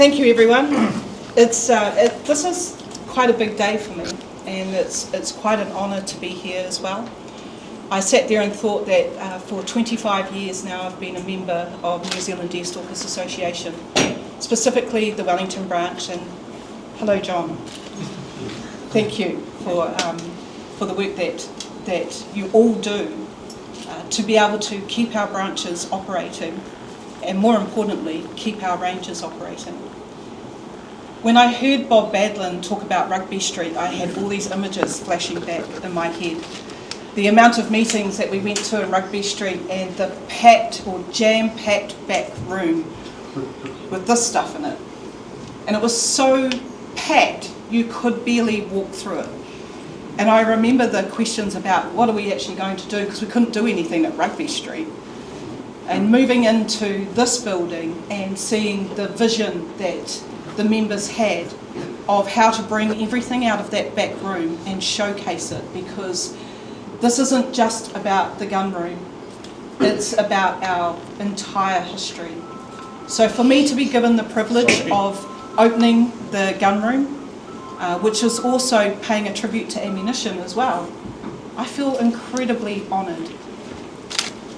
Thank you, everyone. This is quite a big day for me, and it's quite an honour to be here as well. I sat there and thought that for 25 years now I've been a member of New Zealand Deerstalkers Association, specifically the Wellington branch, and hello John. Thank you for the work that you all do to be able to keep our branches operating, and more importantly, keep our ranges operating. When I heard Bob Badlin talk about Rugby Street, I had all these images flashing back in my head. The amount of meetings that we went to in Rugby Street and the packed or jam-packed back room with this stuff in it. And it was so packed you could barely walk through it. And I remember the questions about what are we actually going to do, because we couldn't do anything at Rugby Street. And moving into this building and seeing the vision that the members had of how to bring everything out of that back room and showcase it, because this isn't just about the gun room, it's about our entire history. So for me to be given the privilege of opening the gun room, which is also paying a tribute to ammunition as well, I feel incredibly honoured.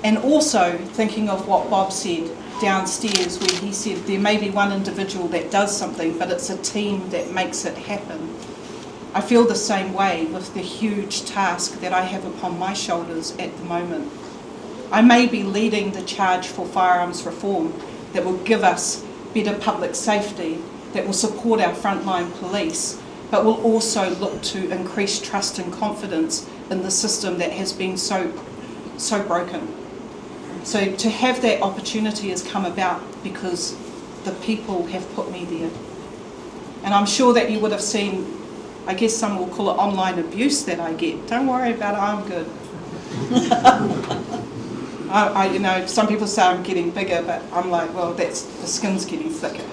And also thinking of what Bob said downstairs, where he said there may be one individual that does something, but it's a team that makes it happen. I feel the same way with the huge task that I have upon my shoulders at the moment. I may be leading the charge for firearms reform that will give us better public safety, that will support our frontline police, but will also look to increase trust and confidence in the system that has been so broken. So to have that opportunity has come about because the people have put me there. And I'm sure that you would have seen, I guess some will call it online abuse that I get. Don't worry about it, I'm good. You know, some people say I'm getting bigger, but I'm like, well, the skin's getting thicker.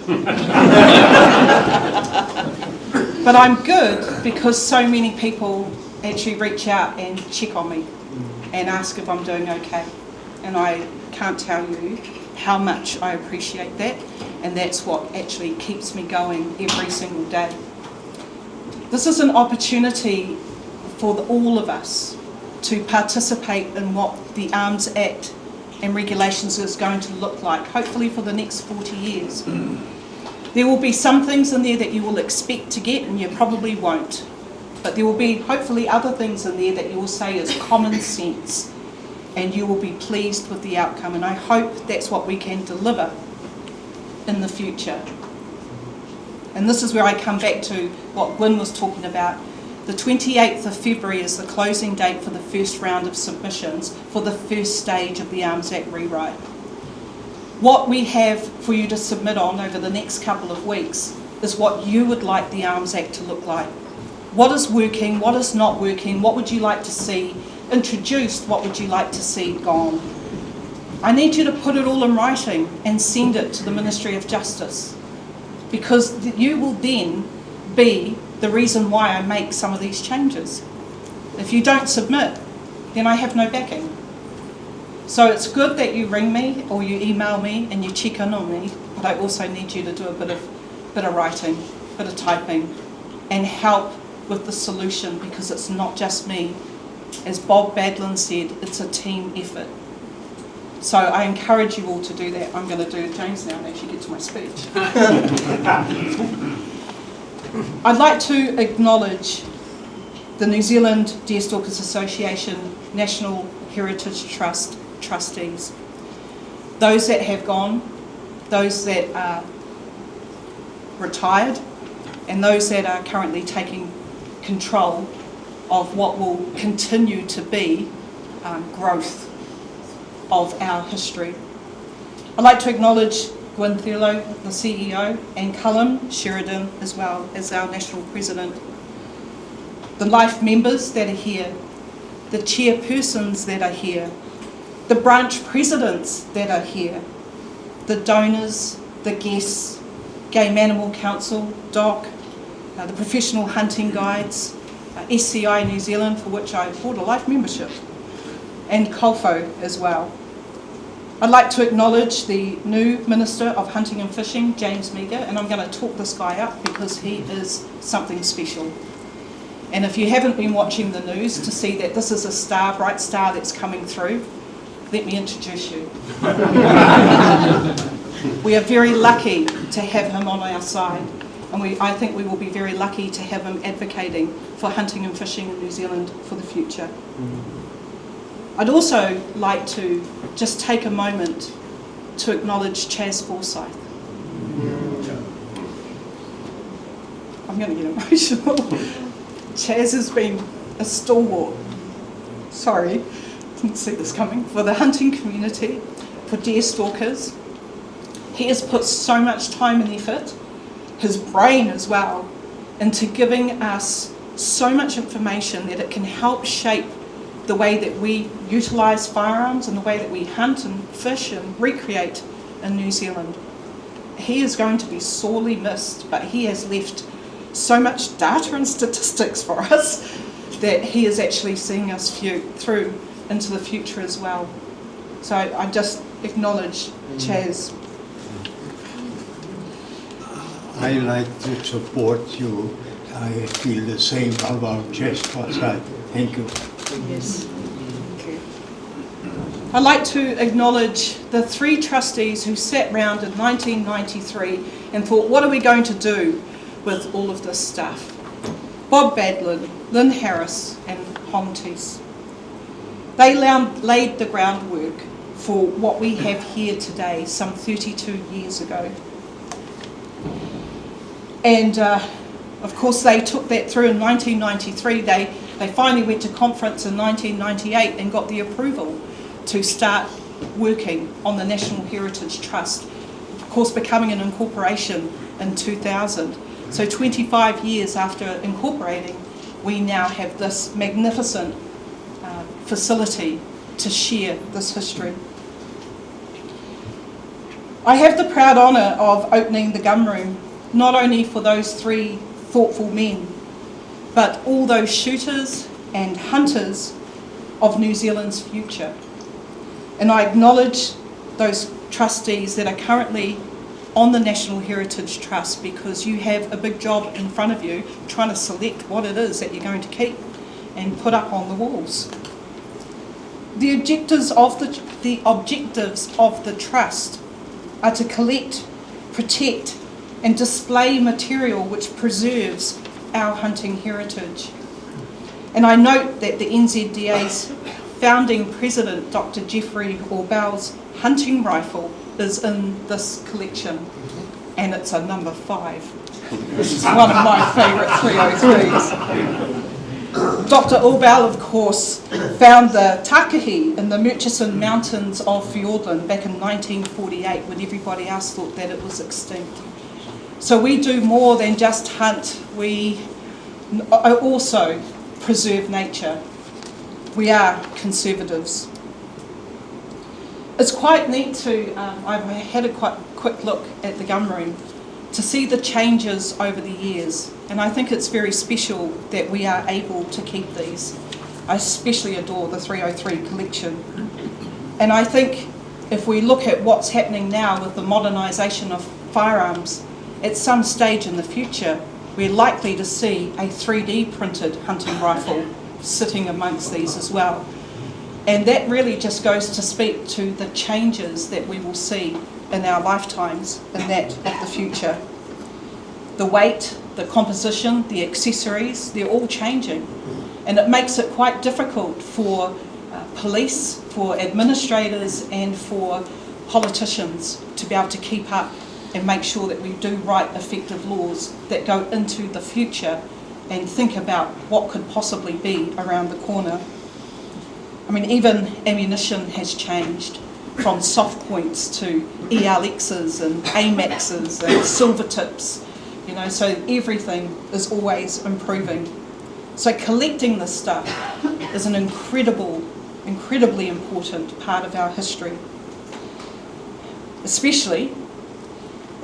But I'm good because so many people actually reach out and check on me and ask if I'm doing okay. And I can't tell you how much I appreciate that, and that's what actually keeps me going every single day. This is an opportunity for all of us to participate in what the Arms Act and regulations is going to look like, hopefully for the next 40 years. There will be some things in there that you will expect to get and you probably won't. But there will be hopefully other things in there that you will say is common sense, and you will be pleased with the outcome. And I hope that's what we can deliver in the future. And this is where I come back to what Gwyn was talking about. The 28th of February is the closing date for the first round of submissions for the first stage of the Arms Act rewrite. What we have for you to submit on over the next couple of weeks is what you would like the Arms Act to look like. What is working, what is not working, what would you like to see introduced, what would you like to see gone? I need you to put it all in writing and send it to the Ministry of Justice, because you will then be the reason why I make some of these changes. If you don't submit, then I have no backing. So it's good that you ring me or you email me and you check in on me, but I also need you to do a bit of writing, a bit of typing, and help with the solution, because it's not just me. As Bob Badlin said, it's a team effort. So I encourage you all to do that. I'm going to do James now and actually get to my speech. I'd like to acknowledge the New Zealand Deerstalkers Association National Heritage Trust trustees. Those that have gone, those that are retired, and those that are currently taking control of what will continue to be growth of our history. I'd like to acknowledge Gwyn Thurlow, the CEO, and Cullen Sheridan as well as our National President. The life members that are here, the chairpersons that are here, the branch presidents that are here, the donors, the guests, Game Animal Council, DOC, the professional hunting guides, SCI New Zealand, for which I bought a life membership, and COLFO as well. I'd like to acknowledge the new Minister of Hunting and Fishing, James Meagher, and I'm going to talk this guy up because he is something special. And if you haven't been watching the news to see that this is a star, bright star that's coming through, let me introduce you. We are very lucky to have him on our side, and I think we will be very lucky to have him advocating for hunting and fishing in New Zealand for the future. I'd also like to just take a moment to acknowledge Chaz Forsyth. I'm going to get emotional. Chaz has been a stalwart, sorry, didn't see this coming, for the hunting community, for deer stalkers. He has put so much time and effort, his brain as well, into giving us so much information that it can help shape the way that we utilise firearms and the way that we hunt and fish and recreate in New Zealand. He is going to be sorely missed, but he has left so much data and statistics for us that he is actually seeing us through into the future as well. So I just acknowledge Chaz. I like to support you. I feel the same about Chaz Forsyth. Thank you. Yes. Thank you. I'd like to acknowledge the 3 trustees who sat round in 1993 and thought, what are we going to do with all of this stuff? Bob Badlin, Lynn Harris and Hom Tees. They laid the groundwork for what we have here today some 32 years ago. And of course they took that through in 1993. They finally went to conference in 1998 and got the approval to start working on the National Heritage Trust, of course becoming an incorporation in 2000. So 25 years after incorporating, we now have this magnificent facility to share this history. I have the proud honour of opening the gun room, not only for those 3 thoughtful men, but all those shooters and hunters of New Zealand's future. And I acknowledge those trustees that are currently on the National Heritage Trust, because you have a big job in front of you trying to select what it is that you're going to keep and put up on the walls. The objectives of the trust are to collect, protect and display material which preserves our hunting heritage. And I note that the NZDA's founding president, Dr. Jeffrey Orbell's hunting rifle is in this collection, and it's a number 5. This is one of my favourite 303s. Dr. Orbell, of course, found the takahi in the Murchison Mountains of Fiordland back in 1948 when everybody else thought that it was extinct. So we do more than just hunt, we also preserve nature. We are conservatives. It's quite neat to, I've had a quite quick look at the gun room to see the changes over the years, and I think it's very special that we are able to keep these. I especially adore the 303 collection, and I think if we look at what's happening now with the modernisation of firearms, at some stage in the future we're likely to see a 3D printed hunting rifle sitting amongst these as well. And that really just goes to speak to the changes that we will see in our lifetimes and that of the future. The weight, the composition, the accessories, they're all changing. And it makes it quite difficult for police, for administrators and for politicians to be able to keep up and make sure that we do write effective laws that go into the future and think about what could possibly be around the corner. I mean, even ammunition has changed from soft points to ELXs and AMAXs and silver tips, you know, so everything is always improving. So collecting this stuff is an incredibly important part of our history, especially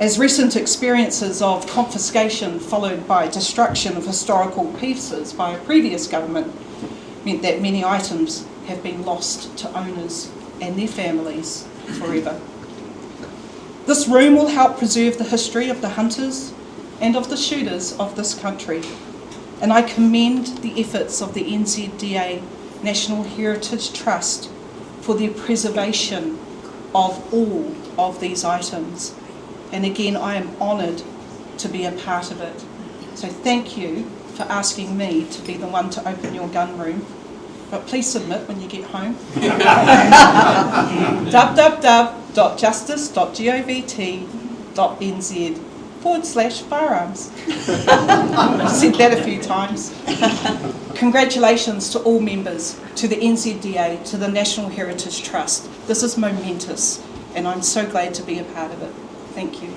as recent experiences of confiscation followed by destruction of historical pieces by a previous government meant that many items have been lost to owners and their families. forever. This room will help preserve the history of the hunters and of the shooters of this country, and I commend the efforts of the NZDA National Heritage Trust for their preservation of all of these items. And again, I am honoured to be a part of it. So thank you for asking me to be the one to open your gun room. But please submit when you get home. www.justice.govt.nz/firearms. I've said that a few times. Congratulations to all members, to the NZDA, to the National Heritage Trust. This is momentous, and I'm so glad to be a part of it. Thank you.